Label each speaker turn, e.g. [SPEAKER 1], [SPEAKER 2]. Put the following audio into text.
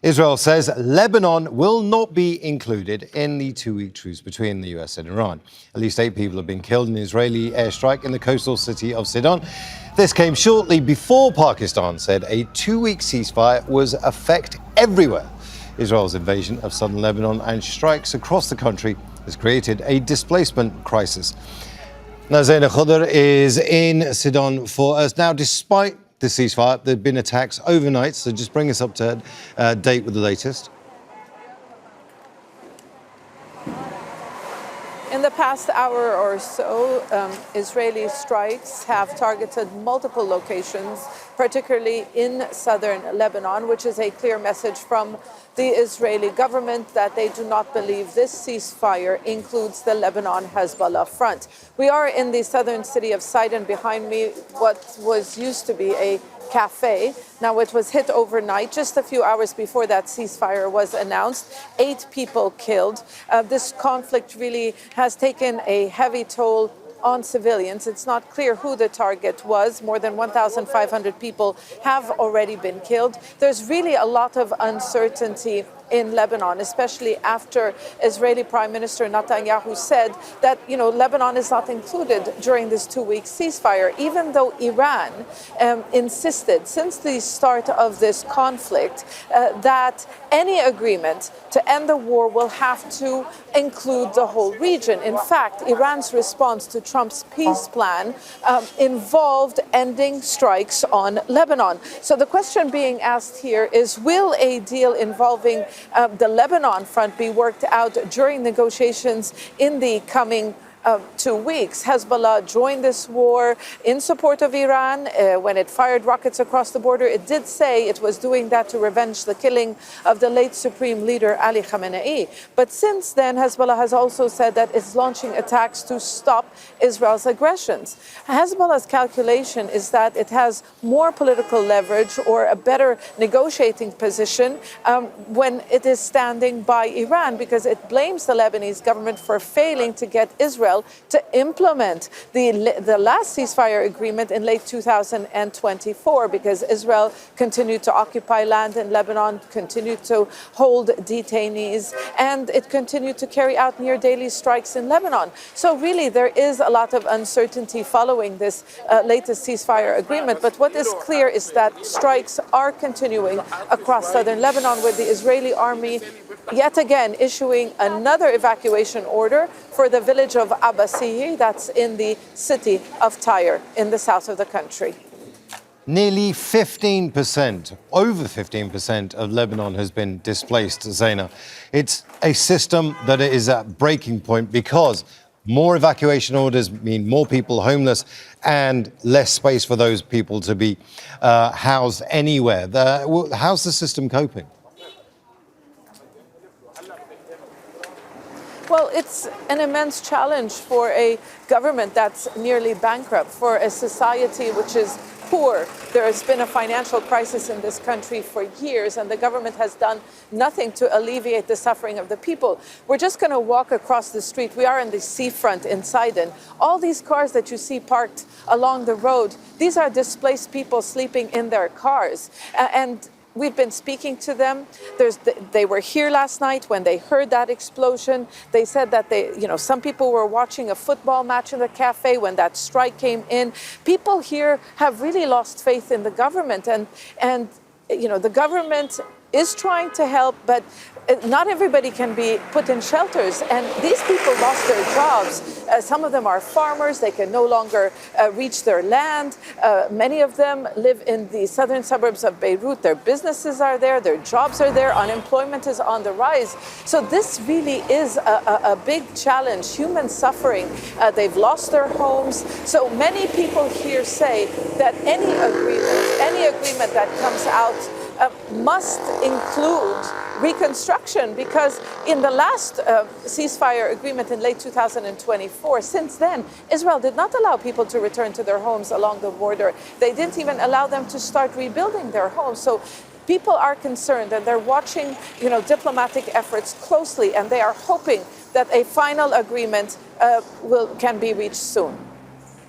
[SPEAKER 1] Israel says Lebanon will not be included in the two-week truce between the US and Iran. At least 8 people have been killed in an Israeli airstrike in the coastal city of Sidon. This came shortly before Pakistan said a 2-week ceasefire was effect everywhere. Israel's invasion of southern Lebanon and strikes across the country has created a displacement crisis. Now, Zeina Khodr is in Sidon for us. Now, despite the ceasefire, there have been attacks overnight, so just bring us up to date with the latest.
[SPEAKER 2] In the past hour or so, Israeli strikes have targeted multiple locations, particularly in southern Lebanon, which is a clear message from the Israeli government that they do not believe this ceasefire includes the Lebanon Hezbollah front. We are in the southern city of Sidon. Behind me, what was used to be a café. Now, it was hit overnight, just a few hours before that ceasefire was announced. 8 people killed. This conflict really has taken a heavy toll on civilians. It's not clear who the target was. More than 1,500 people have already been killed. There's really a lot of uncertainty in Lebanon, especially after Israeli Prime Minister Netanyahu said that, Lebanon is not included during this 2-week ceasefire, even though Iran insisted since the start of this conflict that any agreement to end the war will have to include the whole region. In fact, Iran's response to Trump's peace plan involved ending strikes on Lebanon. So the question being asked here is, will a deal involving the Lebanon front be worked out during negotiations in the coming 2 weeks? Hezbollah joined this war in support of Iran when it fired rockets across the border. It did say it was doing that to revenge the killing of the late Supreme Leader Ali Khamenei. But since then, Hezbollah has also said that it's launching attacks to stop Israel's aggressions. Hezbollah's calculation is that it has more political leverage or a better negotiating position when it is standing by Iran, because it blames the Lebanese government for failing to get Israel to implement the last ceasefire agreement in late 2024, because Israel continued to occupy land in Lebanon, continued to hold detainees, and it continued to carry out near daily strikes in Lebanon. So really, there is a lot of uncertainty following this latest ceasefire agreement. But what is clear is that strikes are continuing across southern Lebanon, with the Israeli army yet again issuing another evacuation order for the village of Abbasiyeh, that's in the city of Tyre in the south of the country.
[SPEAKER 1] Nearly 15%, over 15% of Lebanon has been displaced, Zeina. It's a system that is at breaking point because more evacuation orders mean more people homeless and less space for those people to be housed anywhere. How's the system coping?
[SPEAKER 2] Well, it's an immense challenge for a government that's nearly bankrupt, for a society which is poor. There has been a financial crisis in this country for years, and the government has done nothing to alleviate the suffering of the people. We're just going to walk across the street. We are in the seafront in Sidon. All these cars that you see parked along the road, these are displaced people sleeping in their cars. And we've been speaking to them. They were here last night when they heard that explosion. They said that some people were watching a football match in the cafe when that strike came in. People here have really lost faith in the government, and the government is trying to help, but not everybody can be put in shelters. And these people lost their jobs. Some of them are farmers. They can no longer reach their land. Many of them live in the southern suburbs of Beirut. Their businesses are there. Their jobs are there. Unemployment is on the rise. So this really is a big challenge. Human suffering. They've lost their homes. So many people here say that any agreement that comes out must include reconstruction, because in the last ceasefire agreement in late 2024, since then, Israel did not allow people to return to their homes along the border. They didn't even allow them to start rebuilding their homes. So people are concerned, and they're watching, diplomatic efforts closely, and they are hoping that a final agreement can be reached soon.